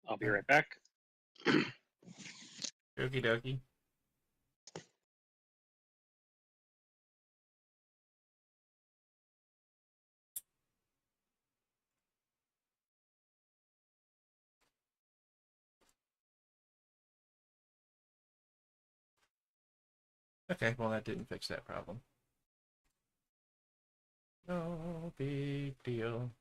I'll be right back. Okie dokie. Okay, well that didn't fix that problem. No big deal.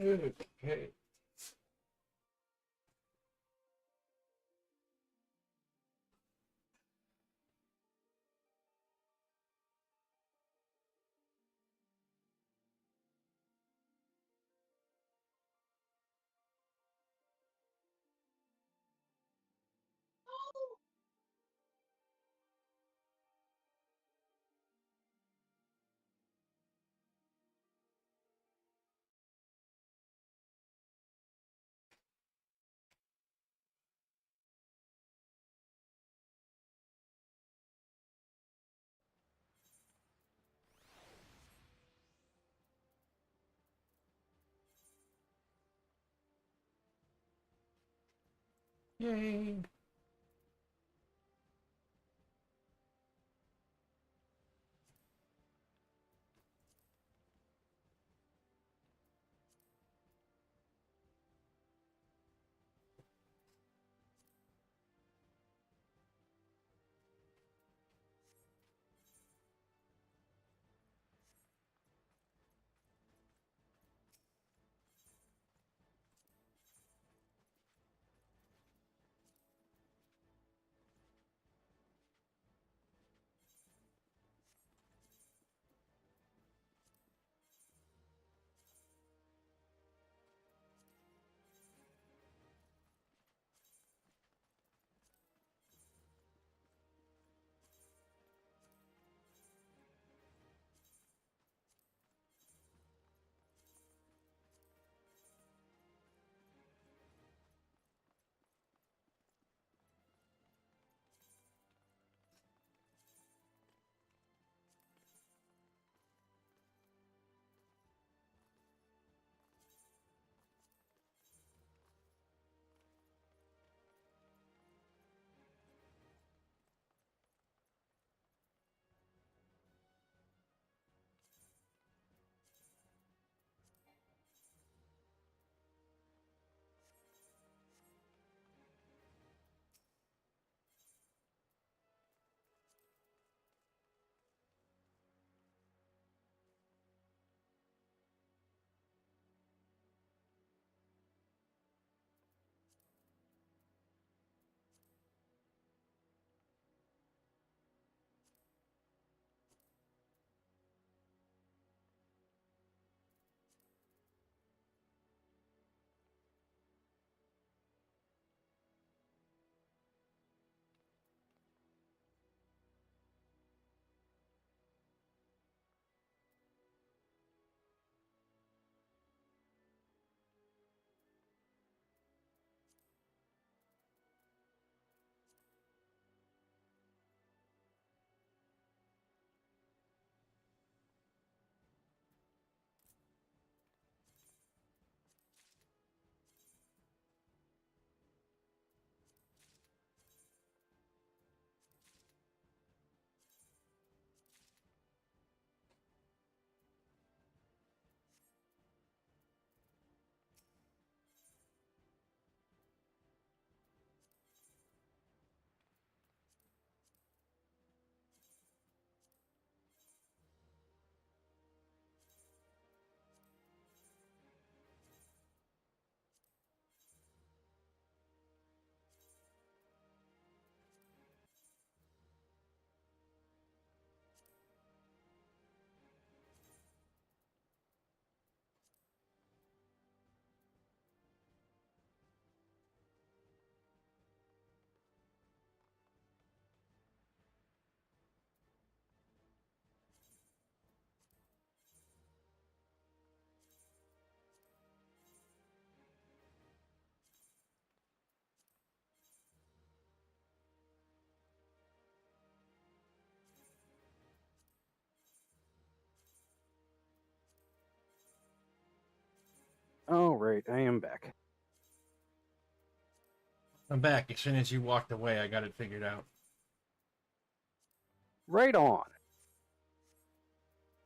Okay. Yay. Oh, right, I am back. I'm back. As soon as you walked away, I got it figured out. Right on.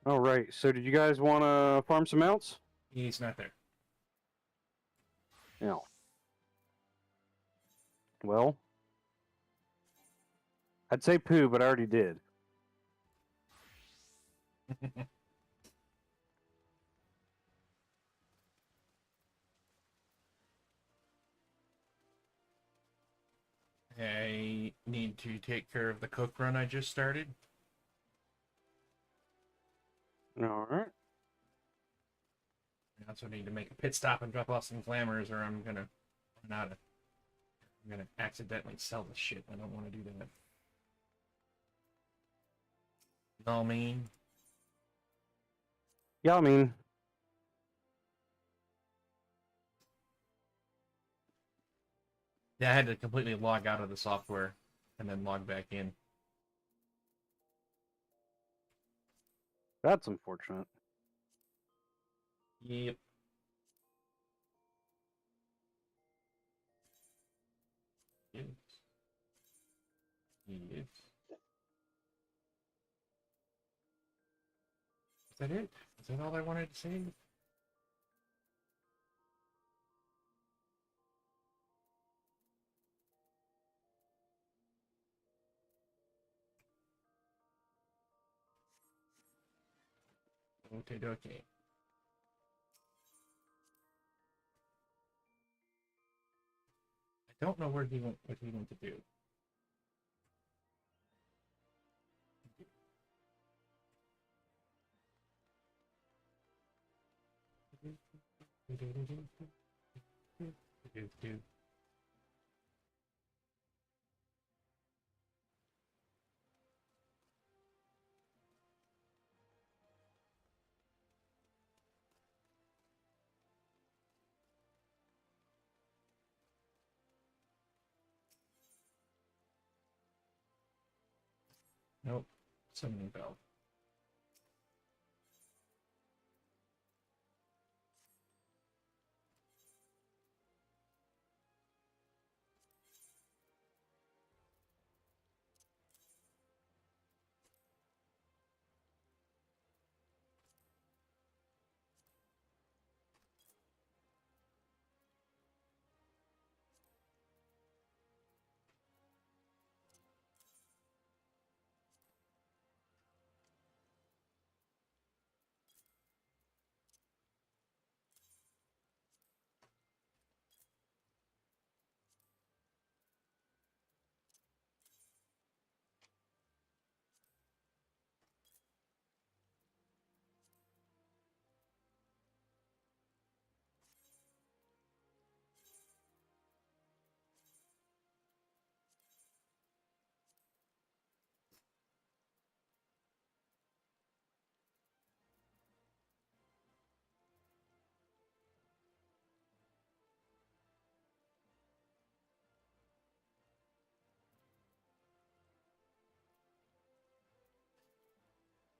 All right, so did you guys want to farm some mounts? He's not there. No. Well, I'd say poo, but I already did. I need to take care of the cook run I just started. All right. I also need to make a pit stop and drop off some glamours, or I'm gonna run out of. I'm gonna accidentally sell the shit. I don't want to do that. You know what I mean? Yeah, I mean, Yeah, I had to completely log out of the software and then log back in. that's unfortunate. Yep. Yes. Yes. Is that it? Is that all I wanted to say? Okay, okay. I don't know where he went. What he went to do. Nope. Summoning bell.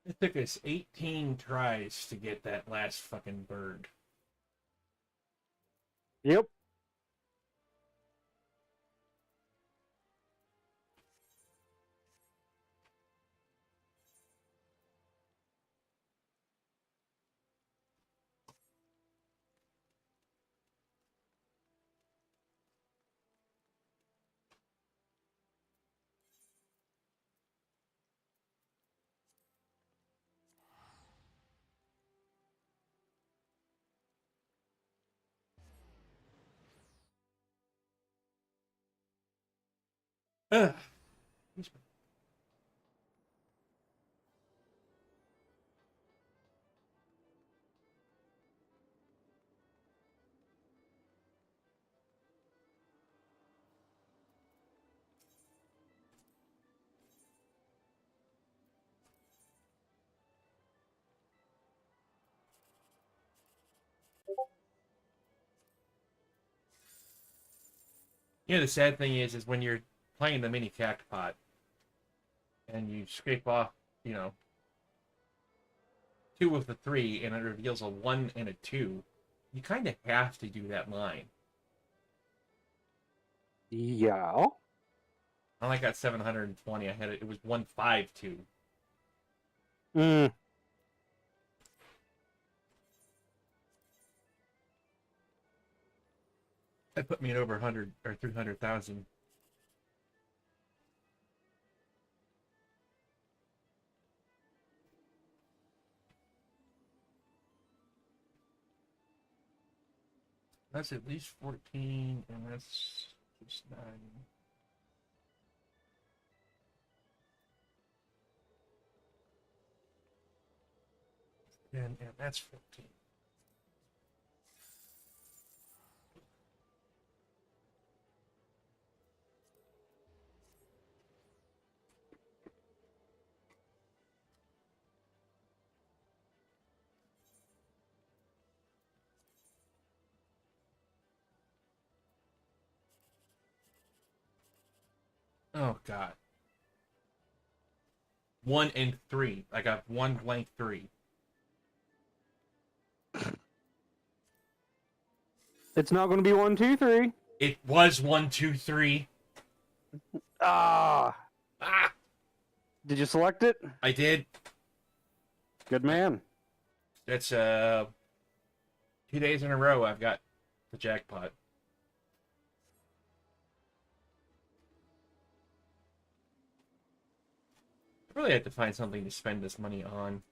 It took us 18 tries to get that last fucking bird. Yep. Ugh. The sad thing is when you're playing the mini cactpot and you scrape off, you know, 2 of the 3 and it reveals a 1 and a 2, You kind of have to do that line. Yeah. I only got 720. I had it. It was 152. Mm. That put me at over 100 or 300,000. That's at least 14, and that's just 9. And that's 14. Oh, God. 1 and 3. I got 1 blank 3. It's not going to be 1, 2, 3. It was 1, 2, 3. Ah. Ah! Did you select it? I did. Good man. That's 2 days in a row I've got the jackpot. I really have to find something to spend this money on.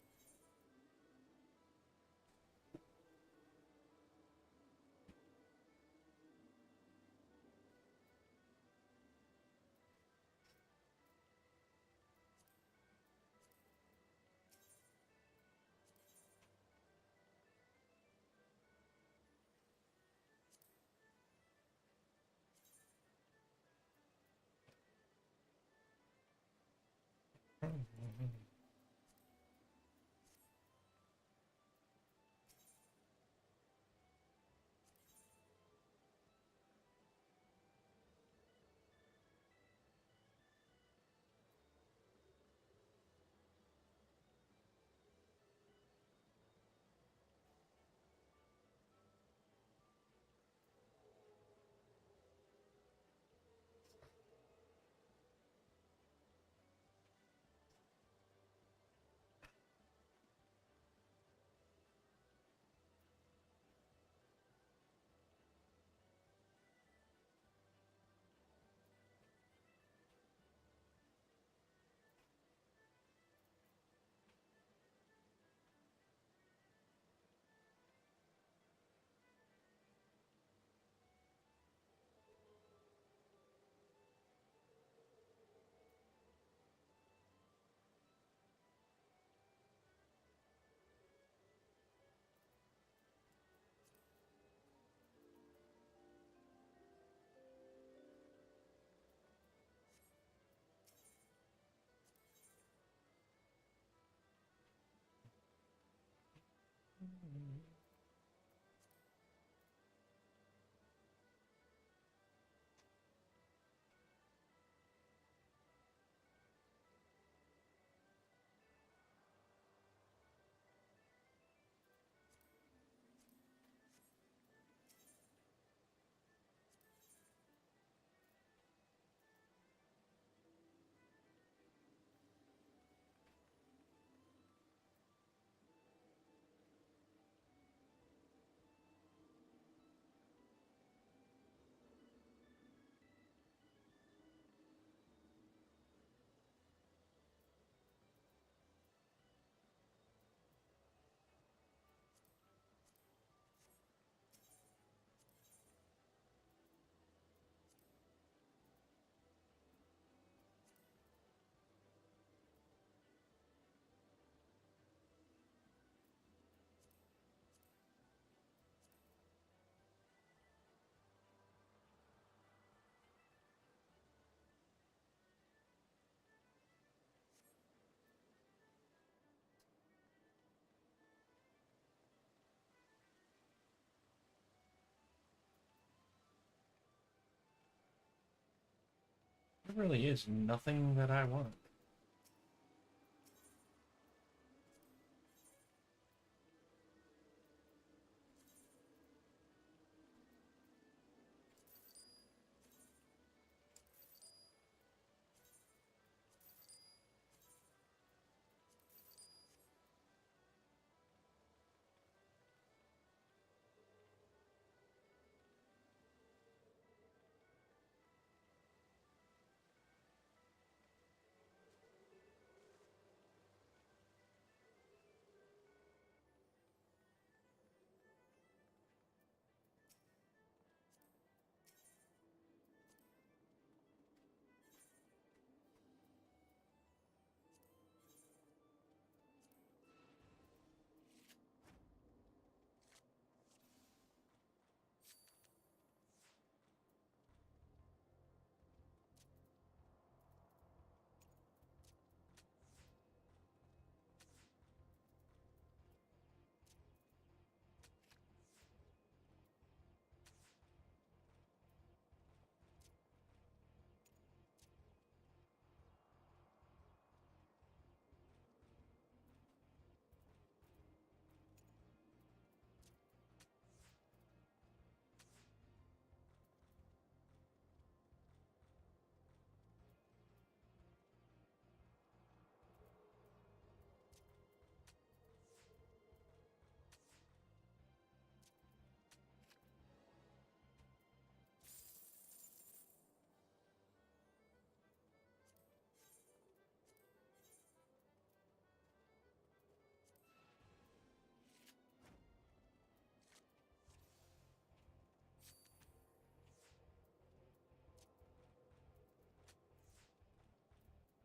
There really is nothing that I want.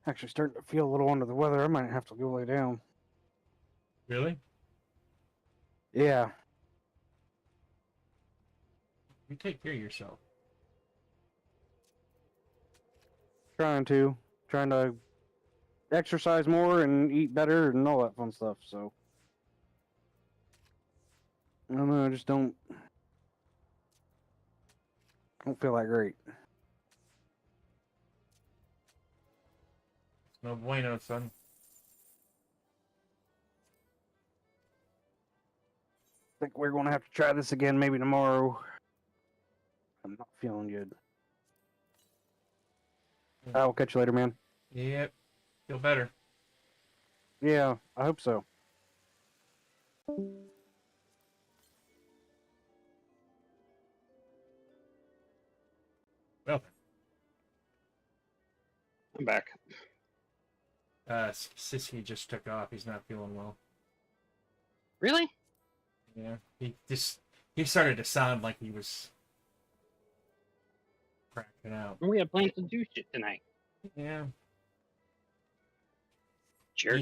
Actually, starting to feel a little under the weather. I might have to go lay down. Really? Yeah. You take care of yourself. Trying to exercise more and eat better and all that fun stuff. So I don't know. I just don't feel that great. No bueno, son. I think we're going to have to try this again maybe tomorrow. I'm not feeling good. I will catch you later, man. Yep. Feel better. Yeah, I hope so. Well, I'm back. Sissy just took off. He's not feeling well. Really? Yeah. He started to sound like he was cracking out. We had plans to do shit tonight. Yeah. Jerk.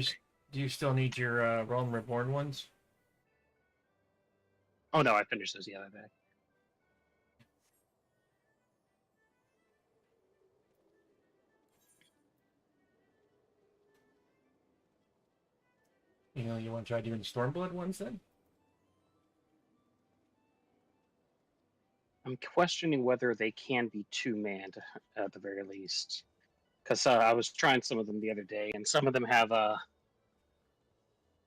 Do you still need your Realm Reborn ones? Oh no, I finished those the other day. You want to try doing the Stormblood ones then? I'm questioning whether they can be two-manned at the very least. Because I was trying some of them the other day, and some of them have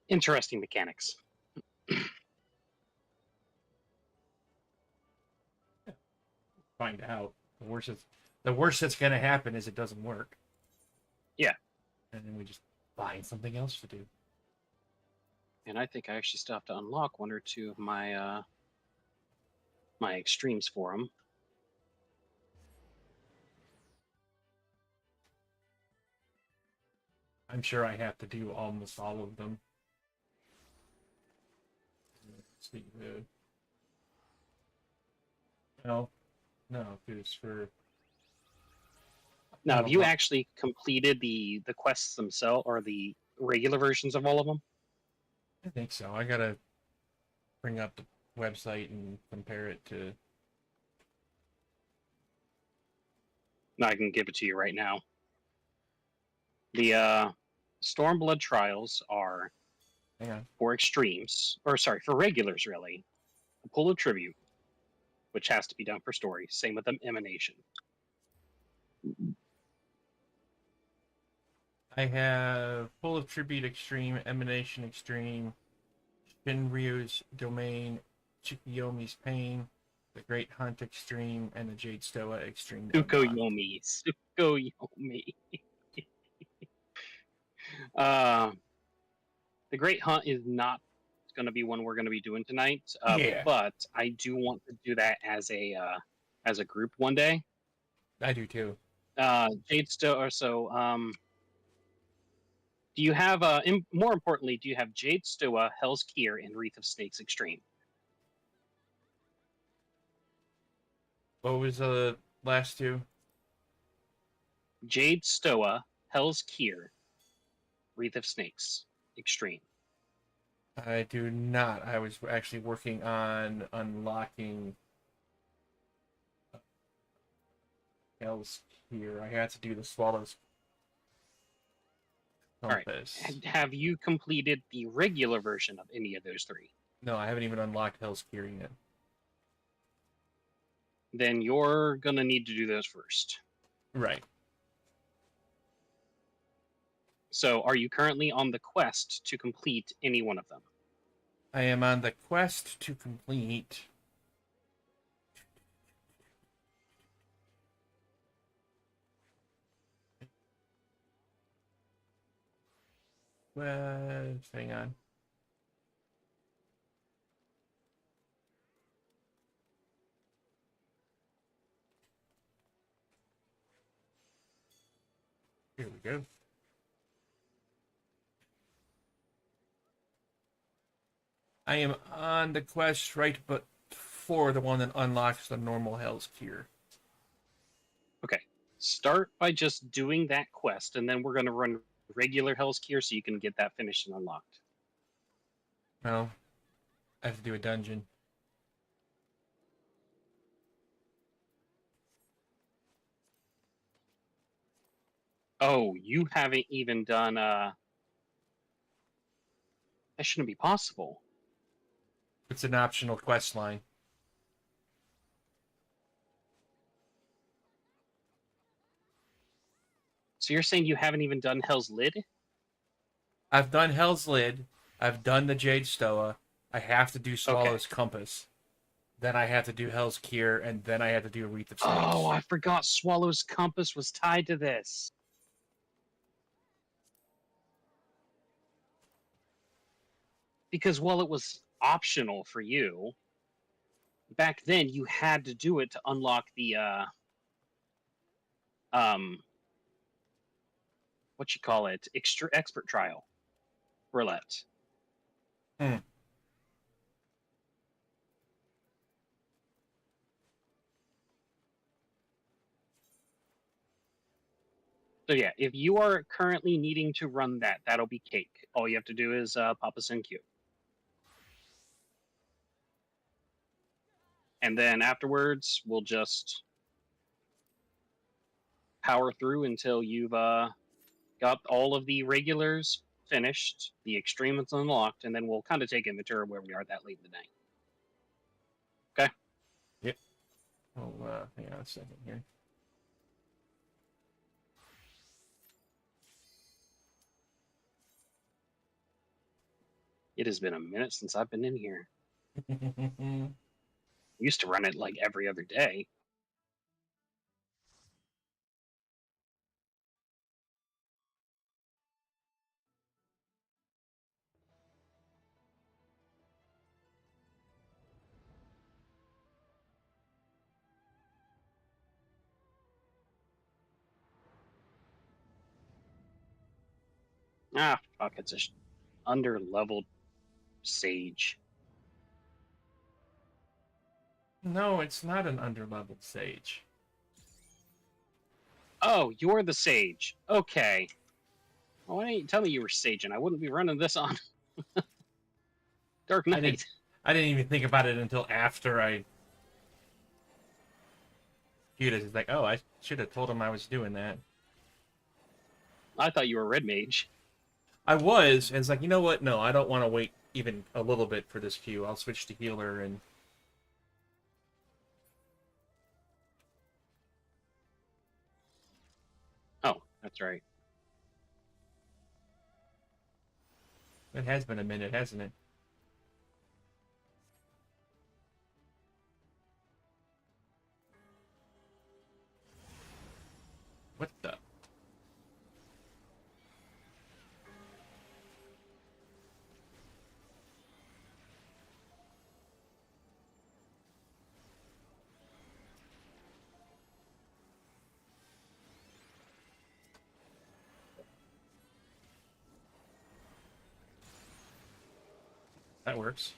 interesting mechanics. Find out. The worst that's gonna happen is it doesn't work. Yeah. And then we just find something else to do. And I think I actually still have to unlock one or two of my my extremes for them. I'm sure I have to do almost all of them. Let's see. No, it's for. Now, No, have you but- actually completed the quests themselves, or the regular versions of all of them? I think so. I gotta bring up the website and compare it to. No, I can give it to you right now. The Stormblood trials are Hang on. for extremes, or sorry, for regulars, really. A pull of tribute, which has to be done for story. Same with the emanation. I have Full of Tribute Extreme, Emanation Extreme, Shinryu's Domain, Chikiyomi's Pain, the Great Hunt Extreme, and the Jade Stoa Extreme. Tsukuyomi. Tsukuyomi. The Great Hunt is not going to be one we're going to be doing tonight. Yeah. But I do want to do that as a group one day. I do too. Jade Stoa. So, do you have more importantly, do you have Jade Stoa, Hell's Kier, and Wreath of Snakes Extreme? What was the last two? Jade Stoa, Hell's Kier, Wreath of Snakes Extreme. I do not. I was actually working on unlocking Hell's here. I had to do the Swallow's Alright. Compass. Have you completed the regular version of any of those three? No, I haven't even unlocked Hell's Kier yet. Then you're gonna need to do those first. Right. So, are you currently on the quest to complete any one of them? I am on the quest to complete. Hang on. Here we go. I am on the quest right for the one that unlocks the normal Hell's Cure. Start by just doing that quest, and then we're going to run regular Hell's Cure so you can get that finished and unlocked. No, I have to do a dungeon. Oh, you haven't even done that shouldn't be possible. It's an optional quest line. So you're saying you haven't even done Hell's Lid? I've done Hell's Lid. I've done the Jade Stoa. I have to do Swallow's Compass. Then I have to do Hell's Cure, and then I have to do Wreath of Snakes. Oh, I forgot Swallow's Compass was tied to this. Because while it was optional for you, back then you had to do it to unlock the what you call it, extra expert trial roulette. Hmm. So yeah, if you are currently needing to run that, that'll be cake. All you have to do is pop us in queue. And then afterwards, we'll just power through until you've got all of the regulars finished, the extreme is unlocked, and then we'll kind of take inventory of where we are that late in the night. Okay? Yep. Oh, hang on a second here. It has been a minute since I've been in here. I used to run it like every other day. Ah, fuck, it's a under-leveled sage. No, it's not an underleveled sage. Oh, you're the sage. Okay. Well, why didn't you tell me you were saging? I wouldn't be running this on Dark Knight. I didn't even think about it until after I queued it. It's like, oh, I should have told him I was doing that. I thought you were Red Mage. I was, and it's like, you know what? No, I don't want to wait even a little bit for this queue. I'll switch to healer and... Oh, that's right. It has been a minute, hasn't it? What the? That works.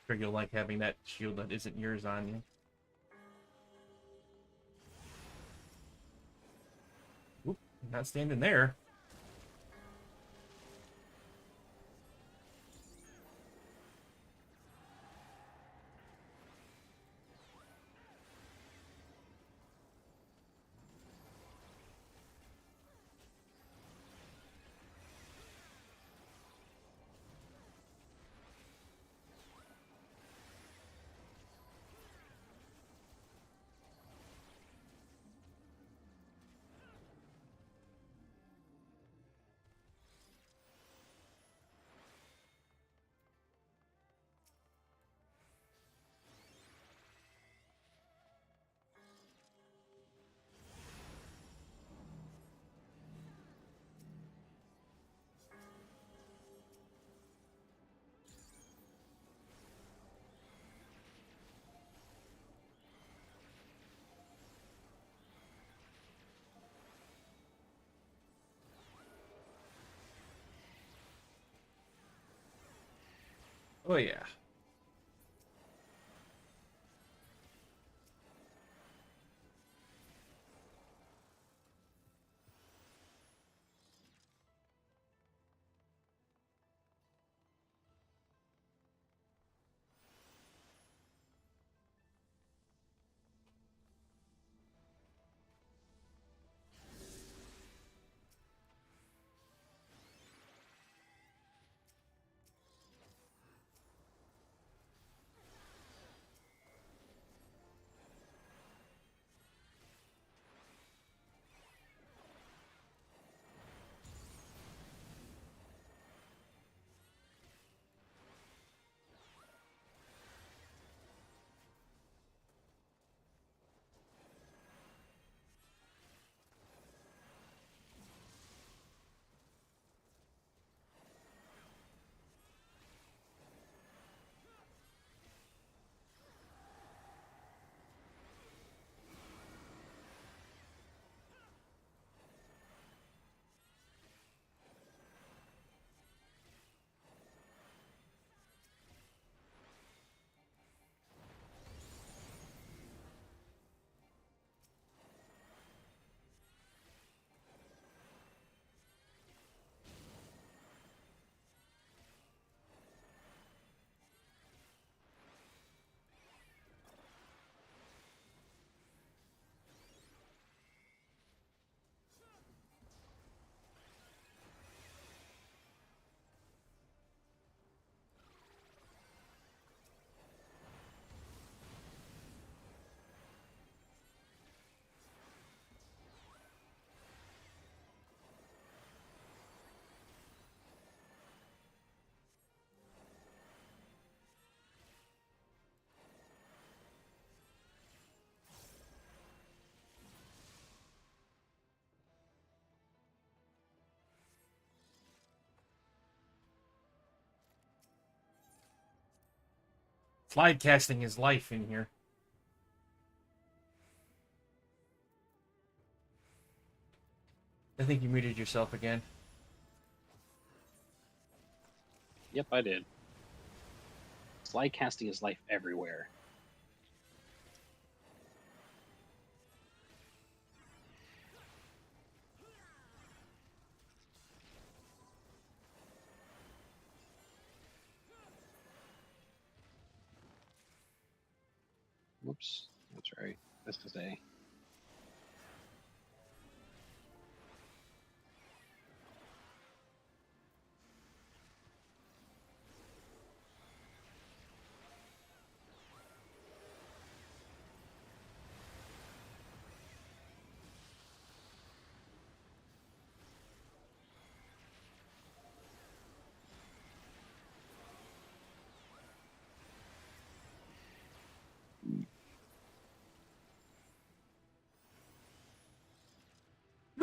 Sure, you'll like having that shield that isn't yours on you. Oop, not standing there. Oh yeah. Slide casting is life in here. I think you muted yourself again. Yep, I did. Slide casting is life everywhere. Whoops, that's right. This is A.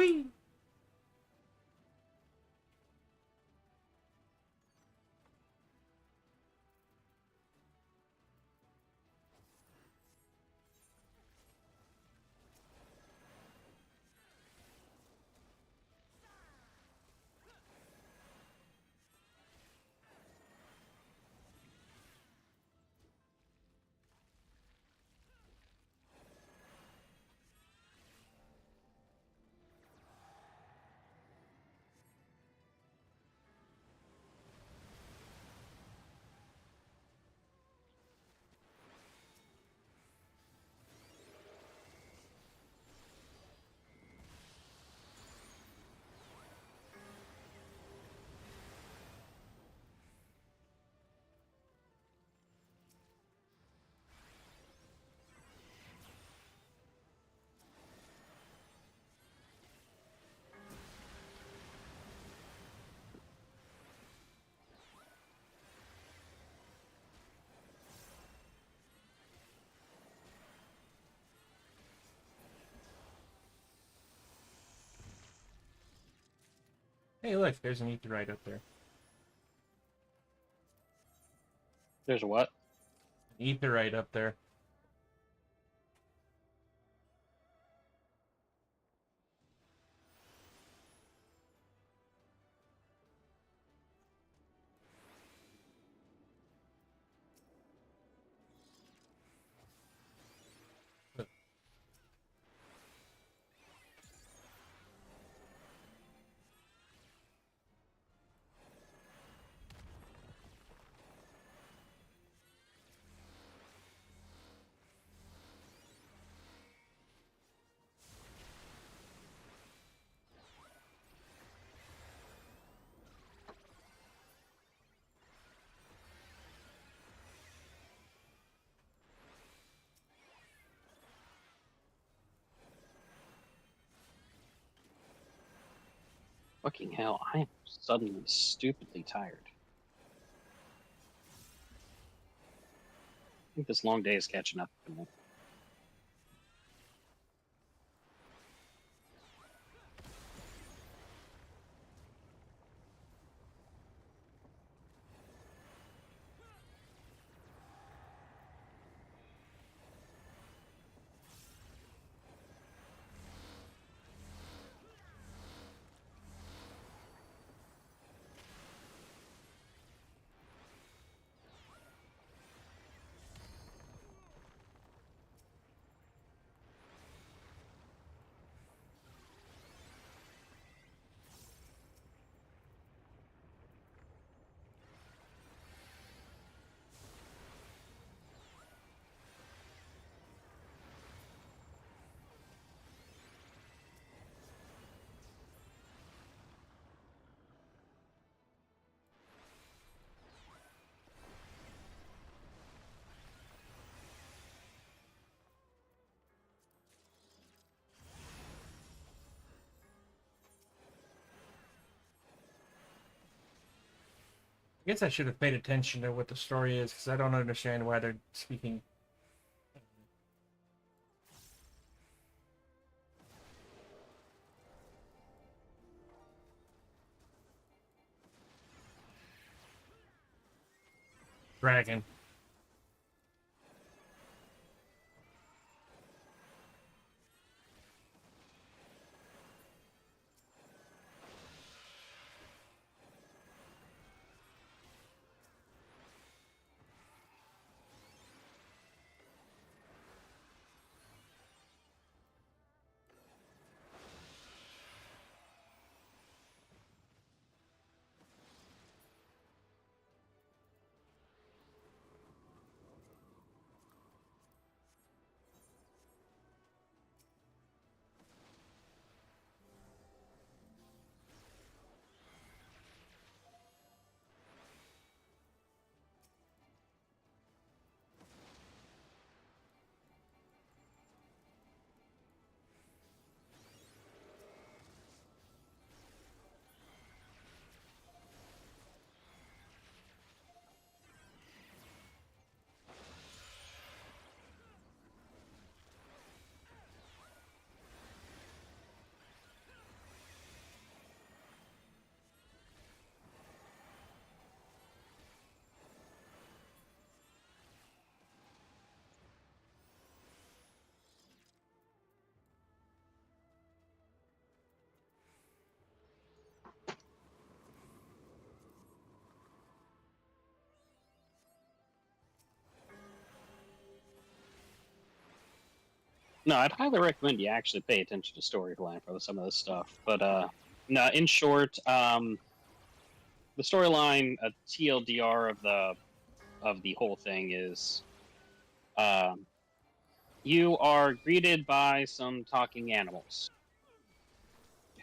Whee! Hey, look, there's an etherite up there. There's a what? An etherite up there. Fucking hell, I am suddenly stupidly tired. I think this long day is catching up to me. I guess I should have paid attention to what the story is, because I don't understand why they're speaking. Dragon. No, I'd highly recommend you actually pay attention to storyline for some of this stuff. But no, in short, the storyline, a TLDR of the whole thing is, you are greeted by some talking animals,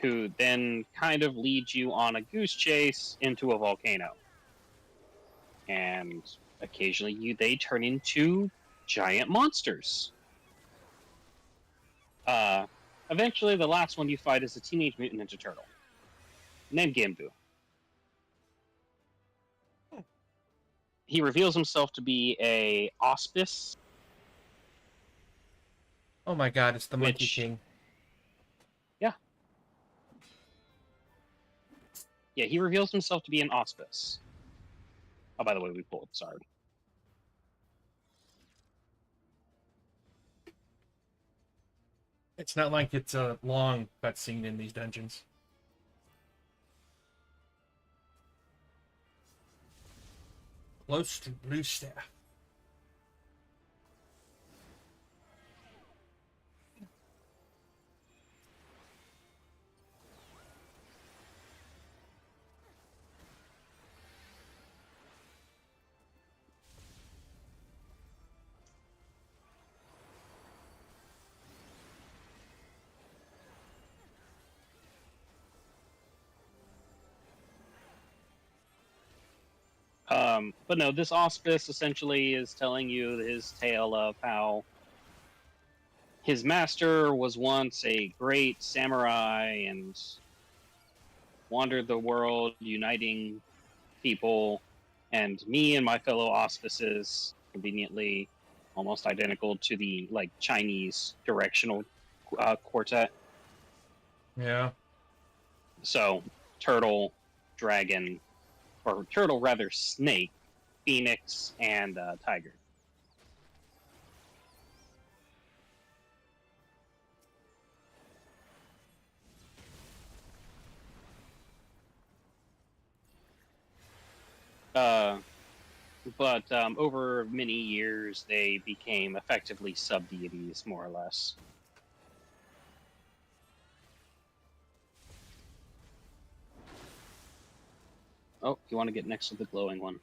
who then kind of lead you on a goose chase into a volcano, and occasionally they turn into giant monsters. Eventually, the last one you fight is a Teenage Mutant Ninja Turtle named Gimbu. He reveals himself to be a auspice. Oh my god, it's the Monkey Which- King. Yeah, he reveals himself to be an auspice. Oh, by the way, we pulled. Sorry. It's not like it's a long cutscene in these dungeons. Close to Blue Staff. But no, this auspice essentially is telling you his tale of how his master was once a great samurai, and wandered the world, uniting people, and me and my fellow auspices, conveniently almost identical to the like Chinese directional quartet. Yeah. So turtle, dragon, or turtle rather, snake, phoenix, and tiger. But over many years, they became effectively sub-deities, more or less. Oh, you want to get next to the glowing one.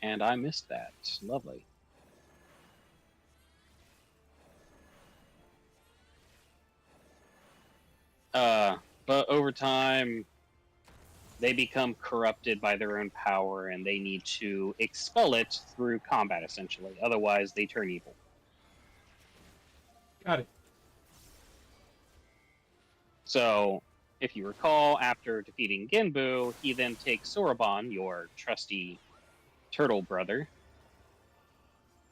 And I missed that. Lovely. But over time, they become corrupted by their own power, and they need to expel it through combat, essentially. Otherwise, they turn evil. Got it. So, if you recall, after defeating Genbu, he then takes Soroban, your trusty turtle brother,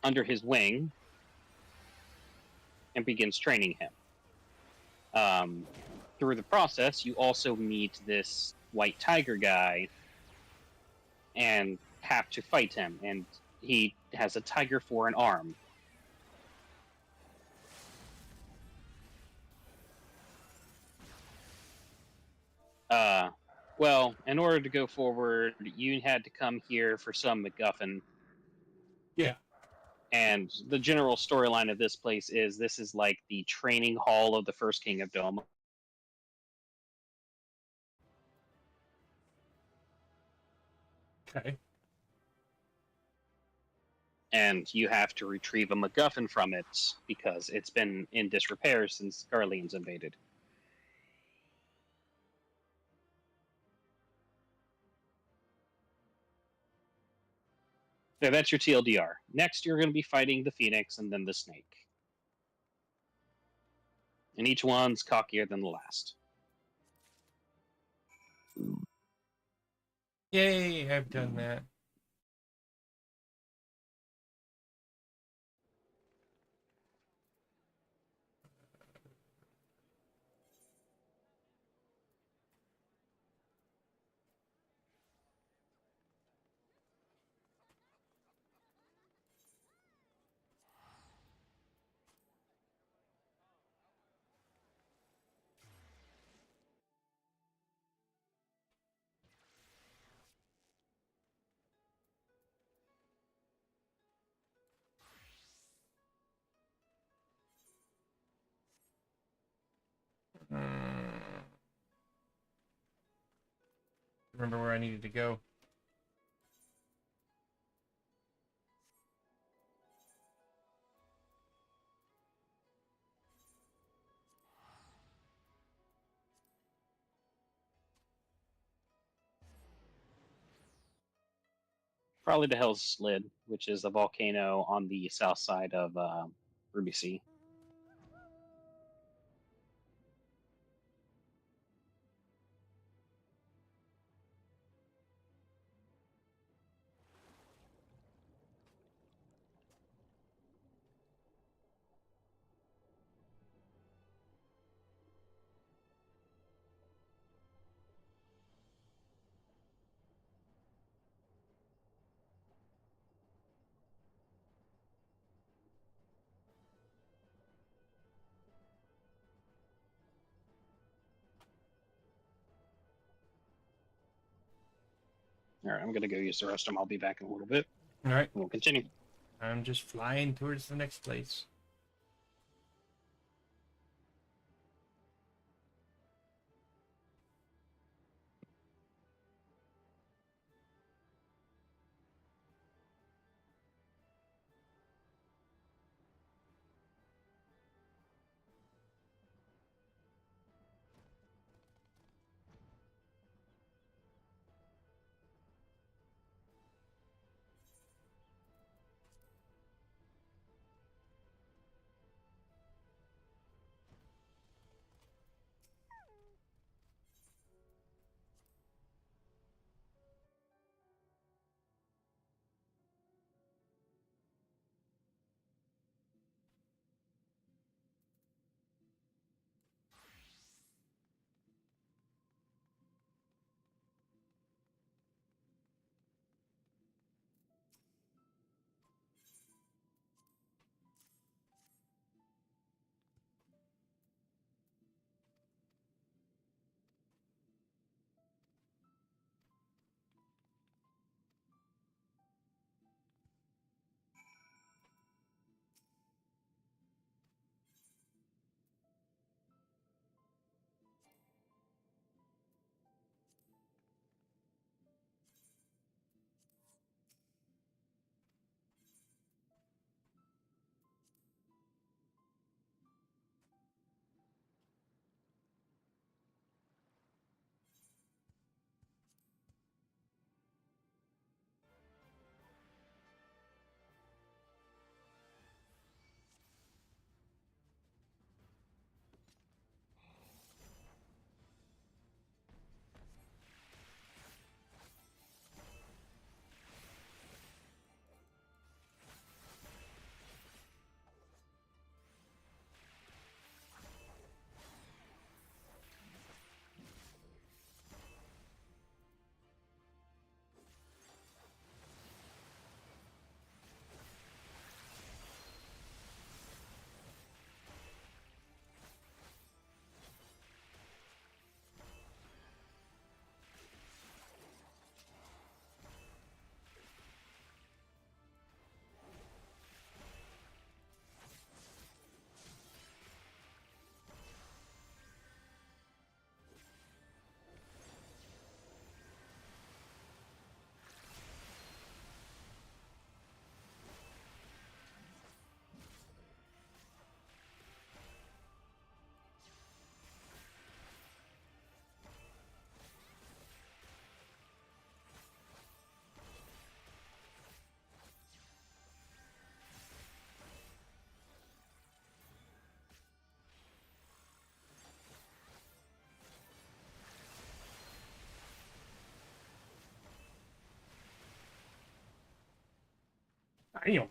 under his wing and begins training him. Through the process, you also meet this white tiger guy and have to fight him, and he has a tiger for an arm. Well, in order to go forward, you had to come here for some MacGuffin. Yeah. And the general storyline of this place is this is like the training hall of the first king of Dome. Okay. And you have to retrieve a MacGuffin from it because it's been in disrepair since Garleans invaded. So that's your TLDR. Next, you're going to be fighting the Phoenix and then the Snake. And each one's cockier than the last. Yay, I've done that. Remember where I needed to go. Probably to Hell's Slid, which is a volcano on the south side of Ruby Sea. All right, I'm going to go use the restroom. I'll be back in a little bit. All right. We'll continue. I'm just flying towards the next place. Damn.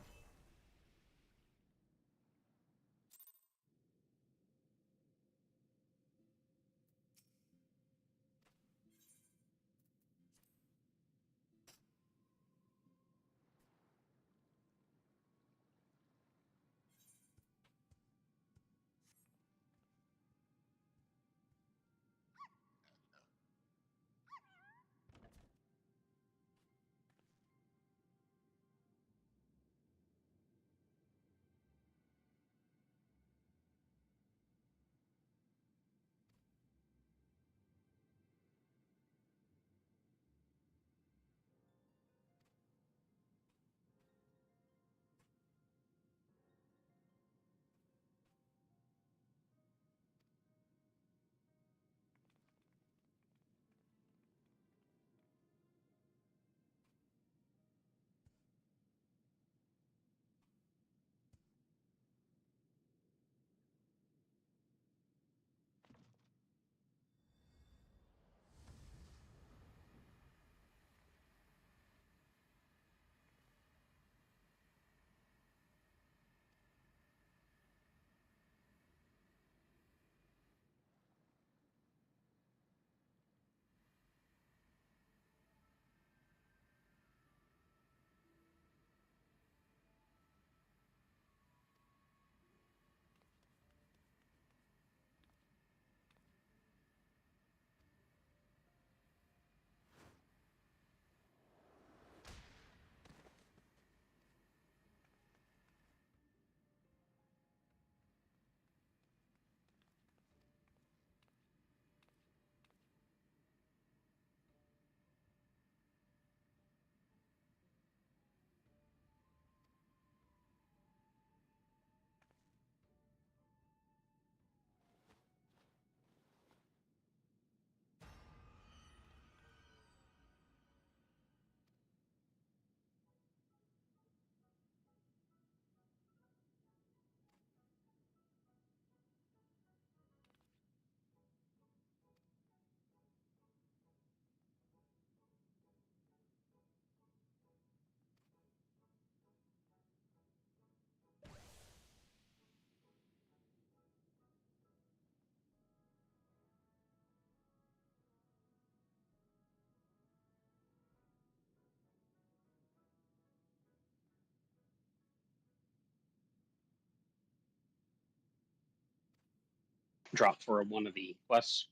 Drop for one of the quests.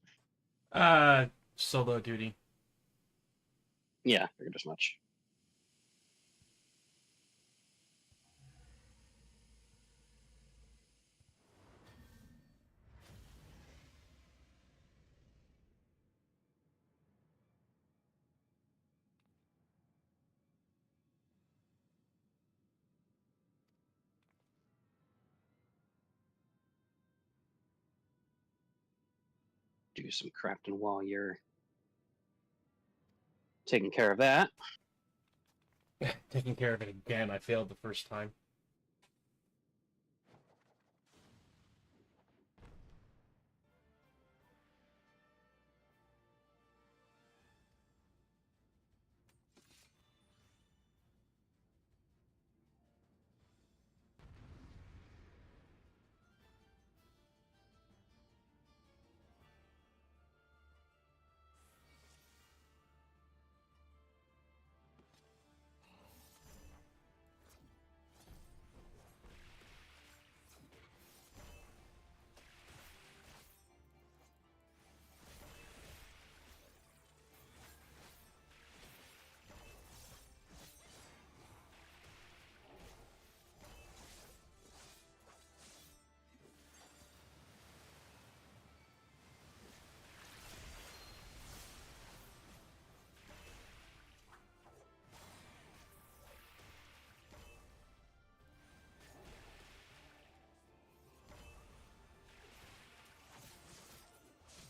Solo duty. Yeah, figured as much. Do some crafting while you're taking care of that. Taking care of it again. I failed the first time.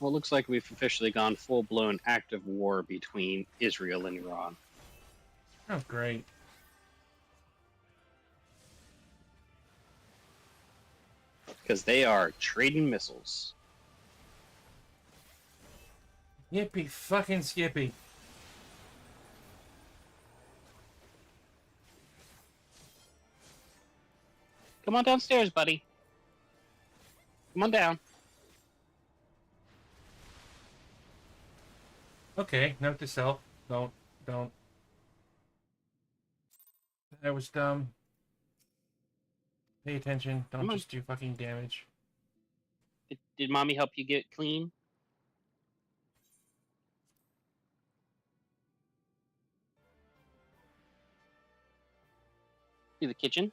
Well, it looks like we've officially gone full-blown active war between Israel and Iran. Oh, great. Because they are trading missiles. Yippee fucking Skippy. Come on downstairs, buddy. Come on down. Okay, note to self. Don't. That was dumb. Pay attention. Don't Come on. just do fucking damage. Did mommy help you get clean? To the kitchen?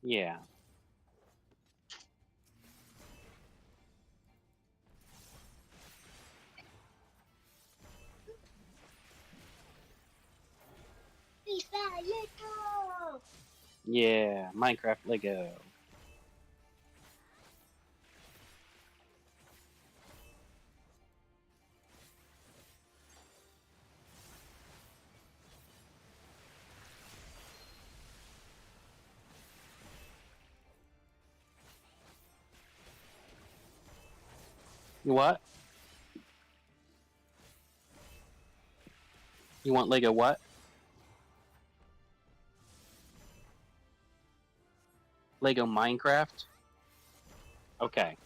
Yeah. Yeah, Minecraft Lego. What? You want Lego what? Lego Minecraft? Okay.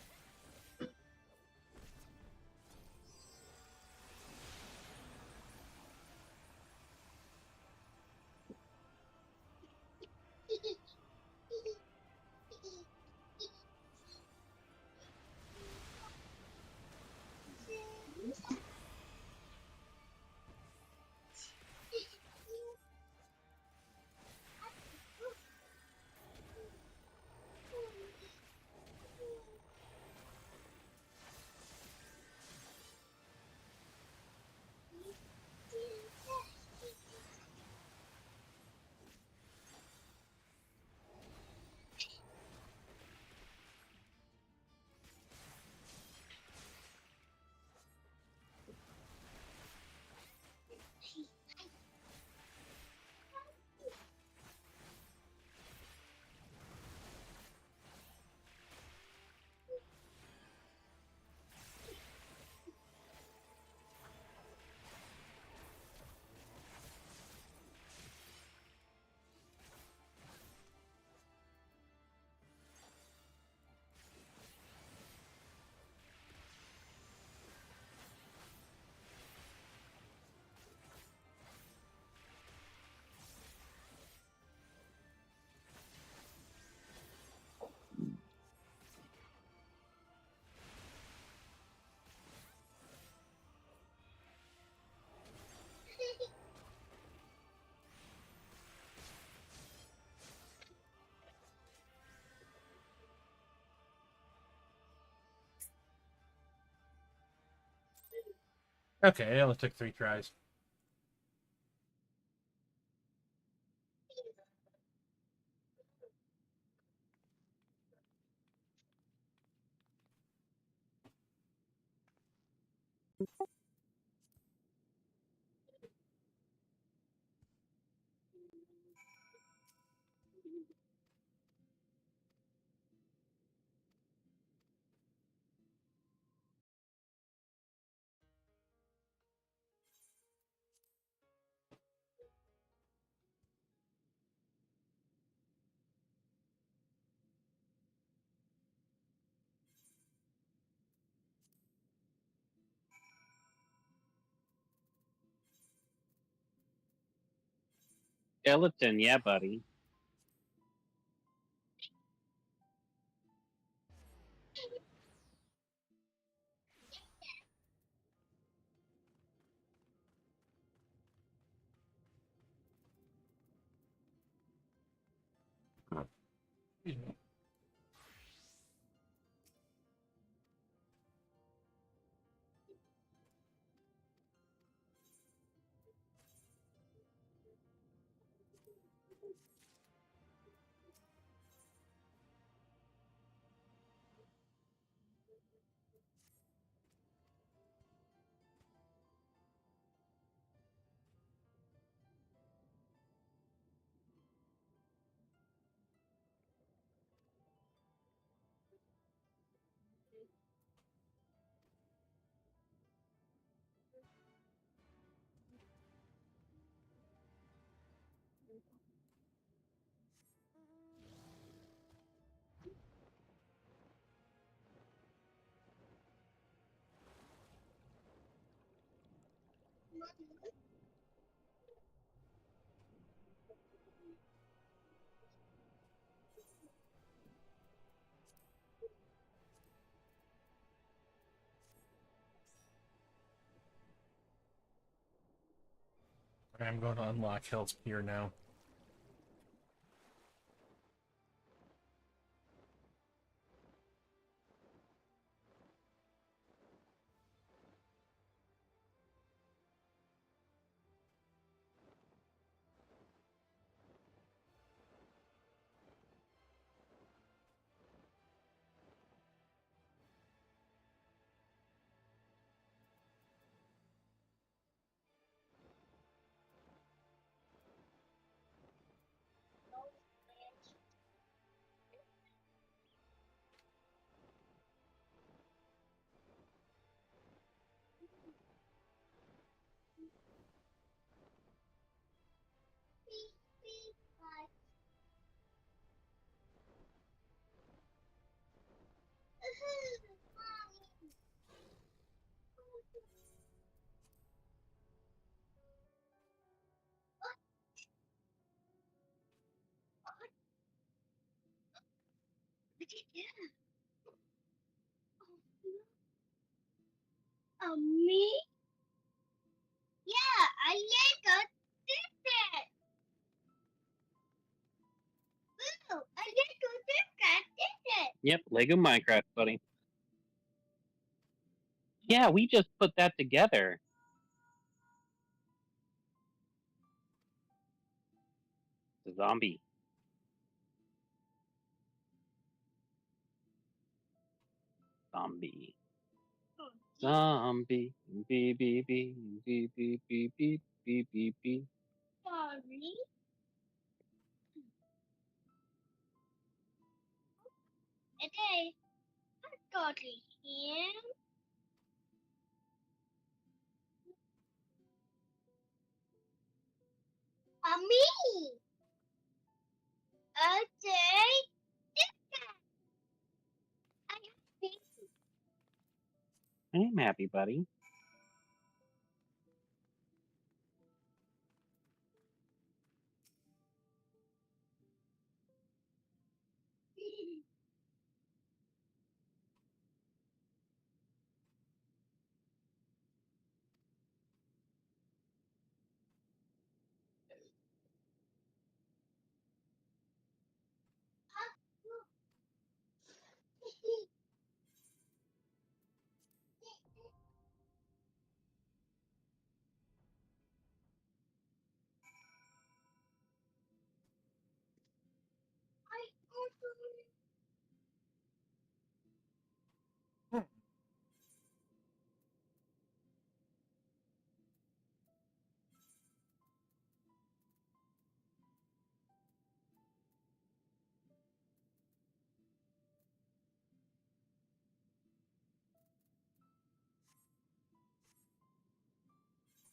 Okay, it only took 3 tries. Skeleton, yeah, buddy. Excuse me. I'm going to unlock Hell's Pier now. Me? Yeah, I Lego did that. Ooh, I Lego did it. Yep, Lego Minecraft, buddy. Yeah, we just put that together. Zombie. Zombie. Zombie. Beep, beep, beep, beep, beep, beep, beep, beep, beep, beep. Sorry. Okay, I got it here. Me. Okay. I have I'm happy, buddy.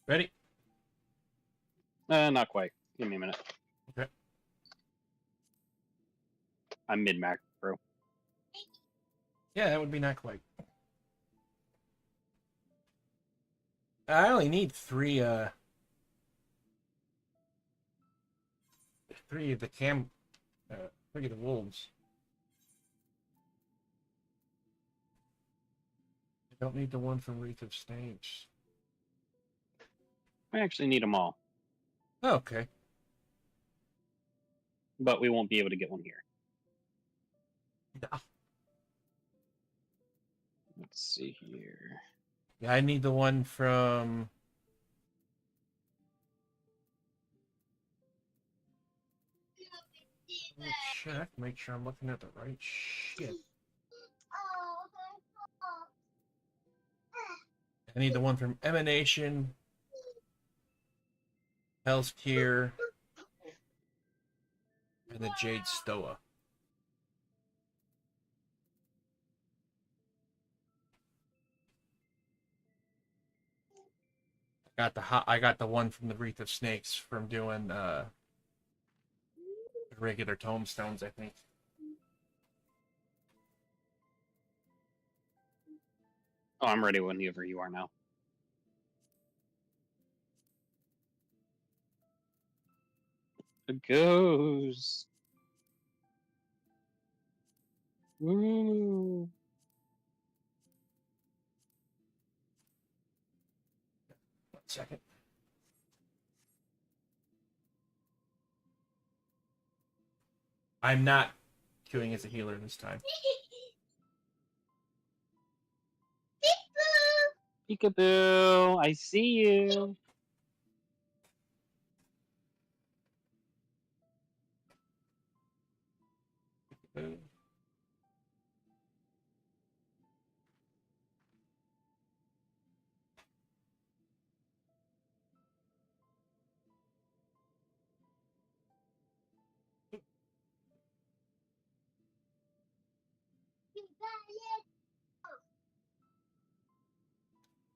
Ready? Not quite. Give me a minute. Okay. I'm mid-macro. Yeah, that would be not quite. I only need three of the 3 of the wolves. I don't need the one from Wreath of Snakes. I actually need them all, Oh, okay. but we won't be able to get one here. No. Let's see here. Yeah, I need the one from. Oh, shit, I have to make sure I'm looking at the right shit. I need the one from Emanation, Hell's Kier, and the Jade Stoa. I got the one from the Wreath of Snakes from doing regular tombstones, I think. Oh, I'm ready whenever you are now. It goes. Ooh. 1 second. I'm not queuing as a healer this time. Peekaboo, I see you.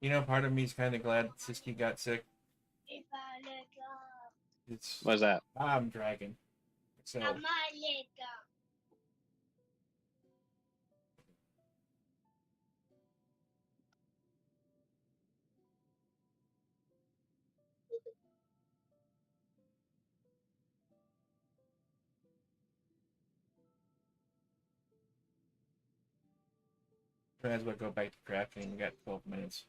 You know, part of me is kind of glad Siski got sick. If I let go, It's What's that? I'm dragon. So I might let go. might as well go back to crafting. We got 12 minutes.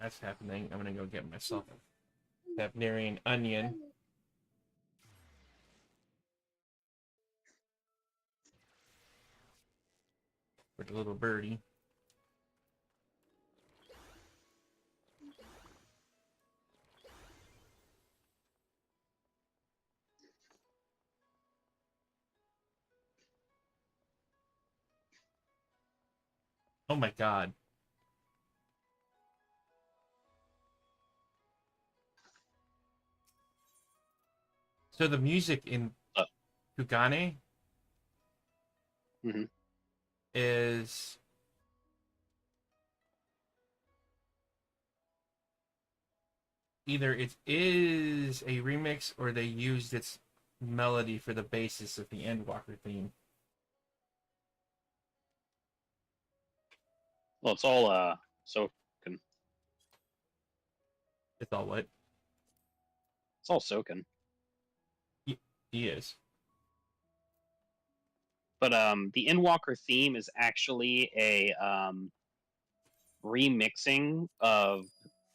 That's happening. I'm gonna go get myself a Sapnarian onion. For the little birdie. Oh my god. So the music in Kugane Mhm. is either it is a remix or they used its melody for the basis of the Endwalker theme. Well, it's all soaking. It's all what? It's all soaking. He is. But the Endwalker theme is actually a remixing of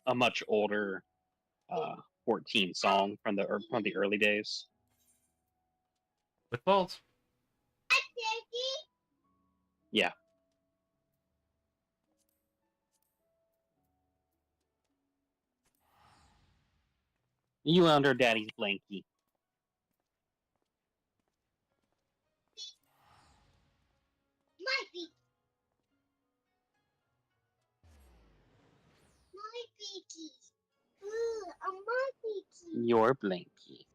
a much older 14 song from the early days. With fault. Yeah. You under Daddy's blankie. My beaky. My beaky. Ooh, my beaky. Your blankie.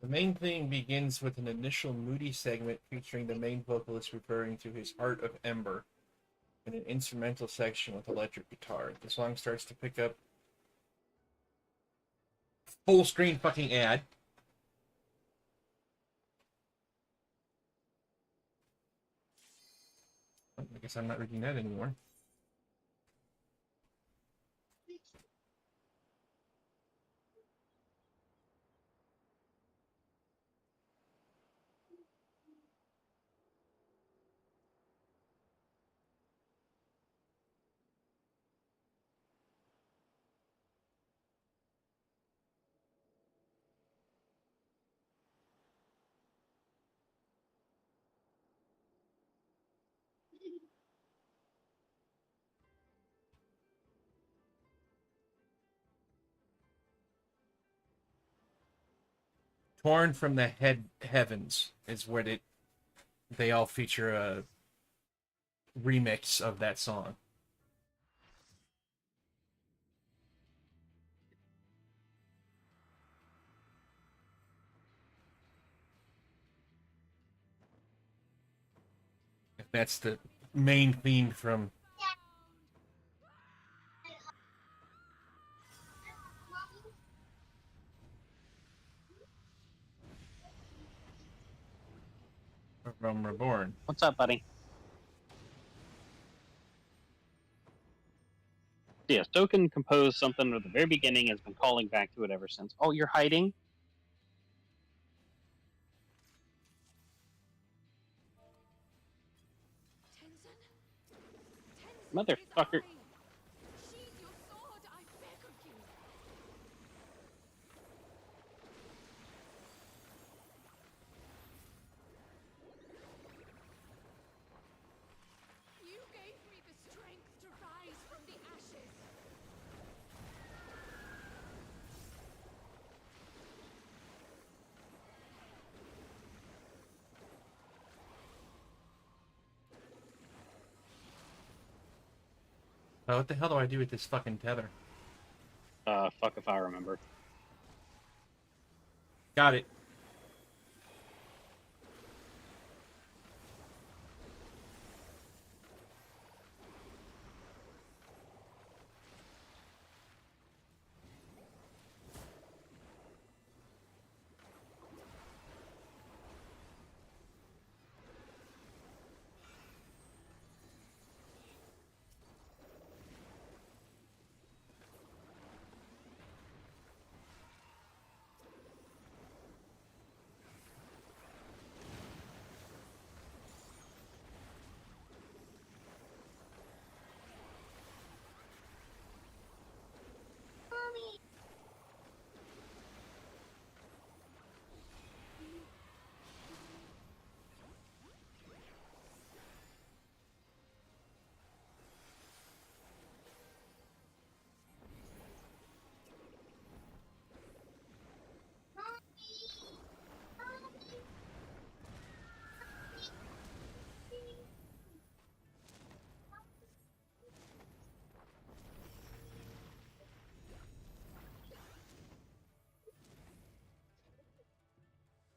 The main theme begins with an initial moody segment featuring the main vocalist referring to his heart of ember and an instrumental section with electric guitar. The song starts to pick up full screen fucking ad. I guess I'm not reading that anymore. Torn from the Heavens is what they all feature a remix of that song. That's the main theme from Reborn. What's up, buddy? Yeah, Stoken composed something at the very beginning, has been calling back to it ever since. Oh, you're hiding? Motherfucker. Oh, what the hell do I do with this fucking tether? Fuck if I remember. Got it.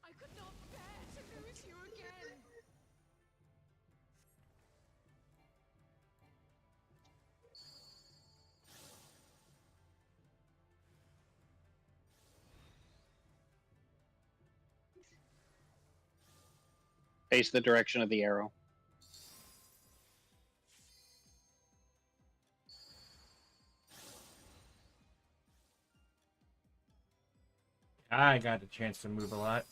I could not bear to lose you again. Face the direction of the arrow. I got a chance to move a lot.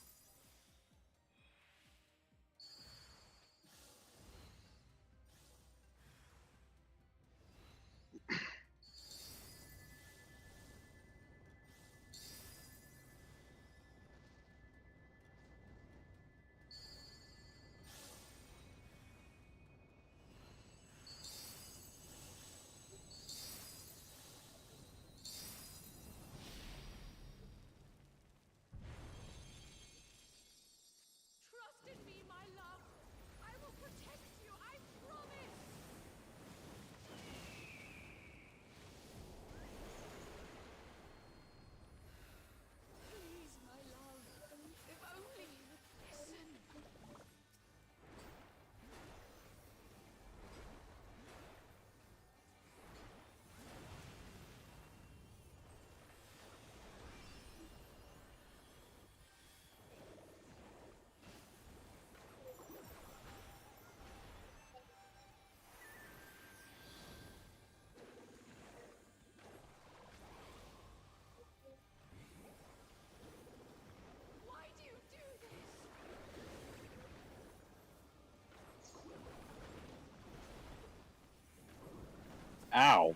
Ow.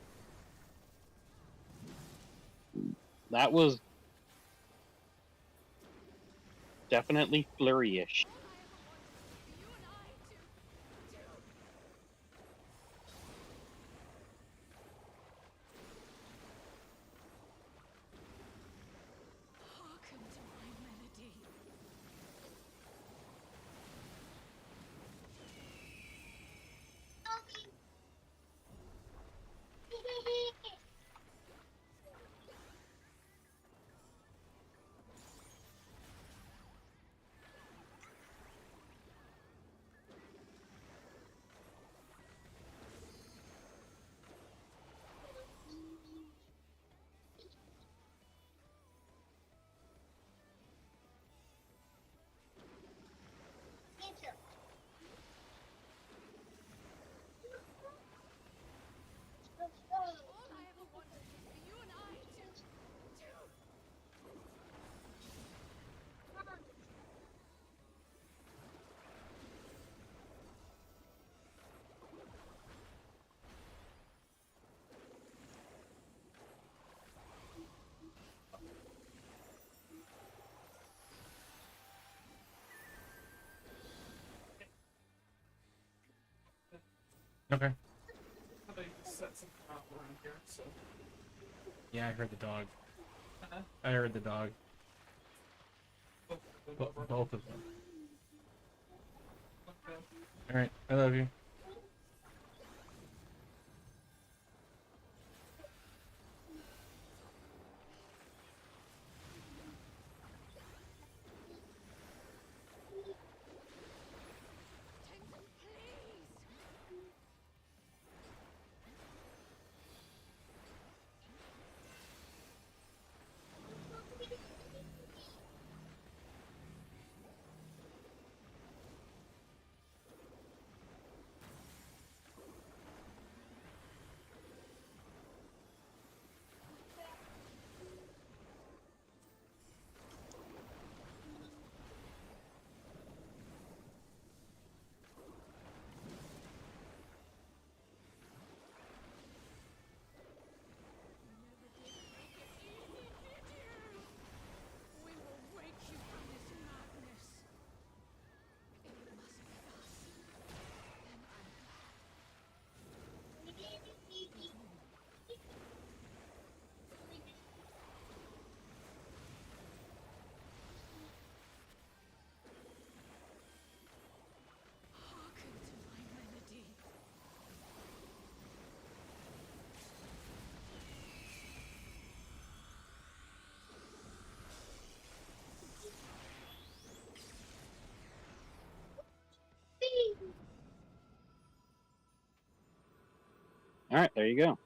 That was definitely flurry-ish. All I ever wanted was for you and I to hearken to my melody. Okay. Get up. Let's go. All I ever wanted was for you and I to Okay. They set something up around here, so. Yeah, I heard the dog. Uh-huh. I heard the dog. Both Both of them. Okay. Alright, I love you. Tenzin, please. We will wake you from this madness. It must be us. Then I'm glad. Hearken to my melody. All right, there you go.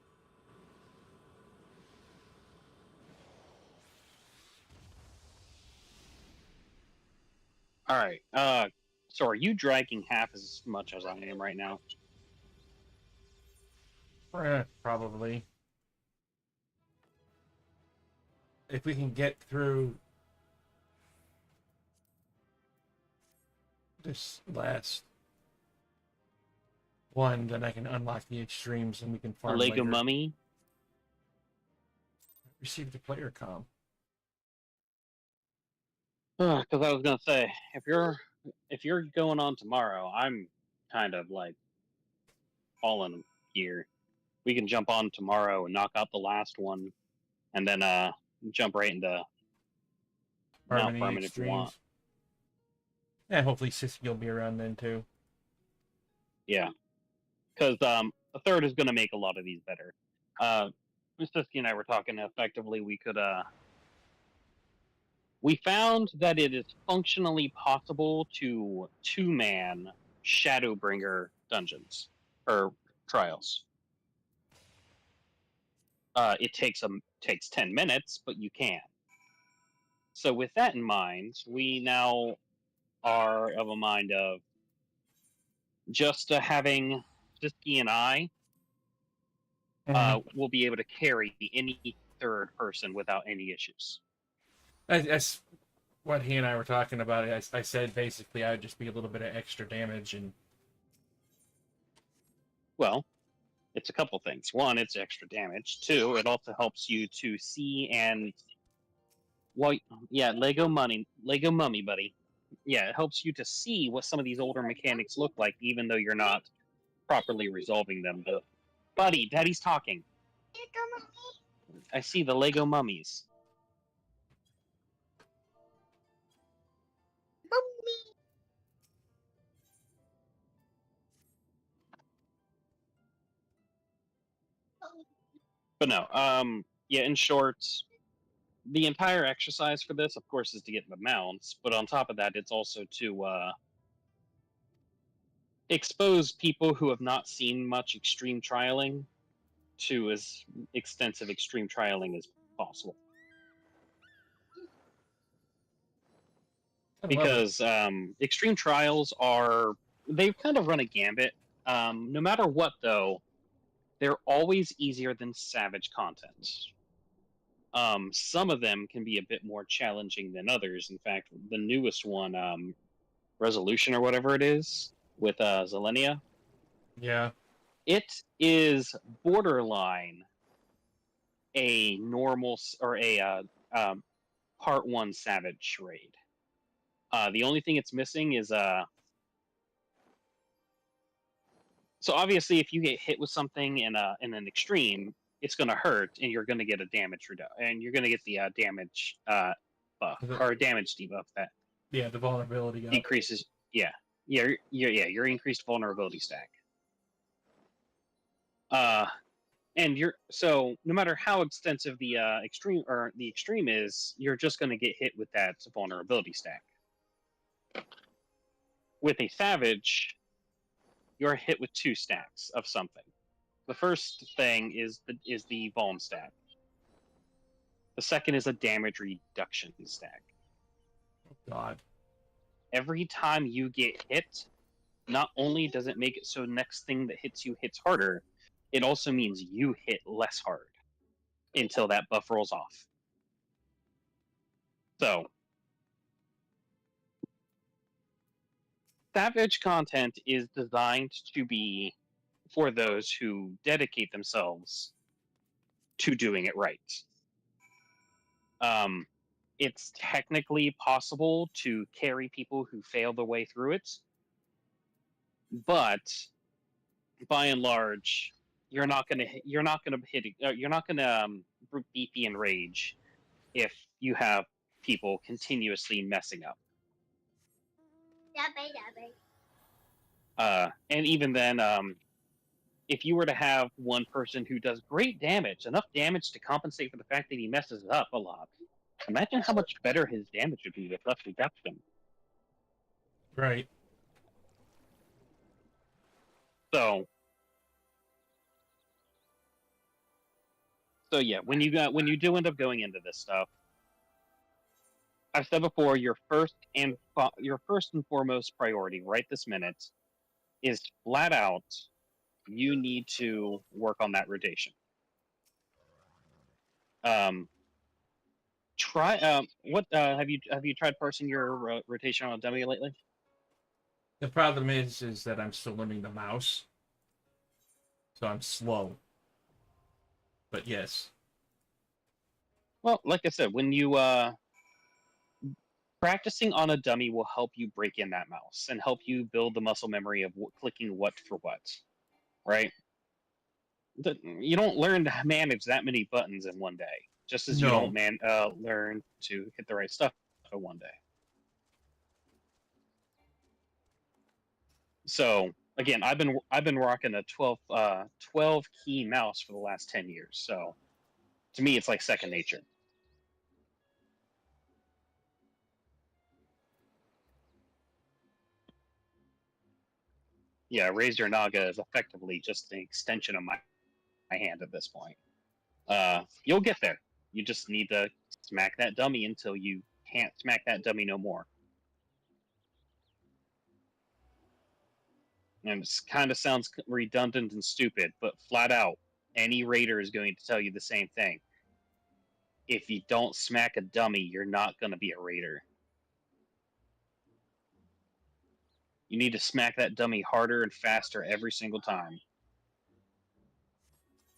All right. So are you dragging half as much as I am right now? Probably. If we can get through this last one, then I can unlock the extremes and we can A farm Lego later. mummy? Received a player comm. Because I was gonna say, if you're going on tomorrow, I'm kind of like falling here. We can jump on tomorrow and knock out the last one, and then jump right into Mount Farming the Farming if you want. extremes. Yeah, hopefully Sissy will be around then too. Yeah, because the third is gonna make a lot of these better. Miss Siski and I were talking. Effectively, we could we found that it is functionally possible to two-man Shadowbringer dungeons or trials. It takes 10 minutes, but you can. So with that in mind, we now are of a mind of just having Siski and I will be able to carry any third person without any issues. That's what he and I were talking about. I said basically I would just be a little bit of extra damage and Well, It's a couple things. One, it's extra damage. Two, it also helps you to see and well, yeah, Lego Mummy, buddy. Yeah, it helps you to see what some of these older mechanics look like, even though you're not properly resolving them. But, buddy, Daddy's talking. I see the Lego mummies. But no, yeah, in short, the entire exercise for this, of course, is to get the mounts, but on top of that, it's also to expose people who have not seen much extreme trialing to as extensive extreme trialing as possible. I love it. Because extreme trials they kind of run a gambit. No matter what, though, they're always easier than savage content. Some of them can be a bit more challenging than others. In fact, the newest one, Resolution or whatever it is, with Zelenia, Yeah. it is borderline a normal or a part one savage raid. The only thing it's missing is so obviously if you get hit with something in an extreme, it's going to hurt, and you're going to get a damage reduction, and you're going to get the damage buff or damage debuff that Yeah, the vulnerability up. decreases. Yeah, your increased vulnerability stack. And so no matter how extensive the extreme is, you're just going to get hit with that vulnerability stack. With a savage, you're hit with 2 stacks of something. The first thing is the vuln stack. The second is a damage reduction stack. Oh, God. Every time you get hit, not only does it make it so next thing that hits you hits harder, it also means you hit less hard until that buff rolls off. So, savage content is designed to be for those who dedicate themselves to doing it right. It's technically possible to carry people who fail their way through it, but by and large, you're not gonna brute beefy and rage if you have people continuously messing up. And even then, if you were to have one person who does great damage, enough damage to compensate for the fact that he messes up a lot, imagine how much better his damage would be with less reduction. Right. So yeah, when you do end up going into this stuff, I've said before, your first and foremost priority right this minute is flat out you need to work on that rotation. What have you tried parsing your rotation on a dummy lately? The problem is that I'm still learning the mouse, so I'm slow. But yes. Well, like I said, when you practicing on a dummy will help you break in that mouse and help you build the muscle memory of clicking what for what, right? You don't learn to manage that many buttons in one day, just as you No. don't learn to hit the right stuff in one day. So again, I've been rocking a 12 key mouse for the last 10 years. So to me, it's like second nature. Yeah, Razor Naga is effectively just an extension of my hand at this point. You'll get there. You just need to smack that dummy until you can't smack that dummy no more. And it kind of sounds redundant and stupid, but flat out, any raider is going to tell you the same thing. If you don't smack a dummy, you're not going to be a raider. You need to smack that dummy harder and faster every single time.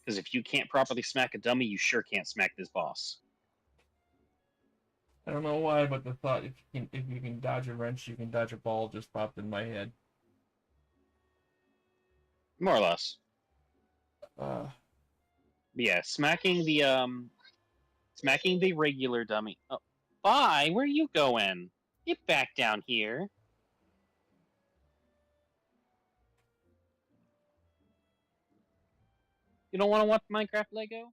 Because if you can't properly smack a dummy, you sure can't smack this boss. I don't know why, but the thought if you can dodge a wrench, you can dodge a ball just popped in my head. More or less. Uh, But yeah, smacking the regular dummy. Oh, bye. Where are you going? Get back down here. You don't want to watch Minecraft Lego?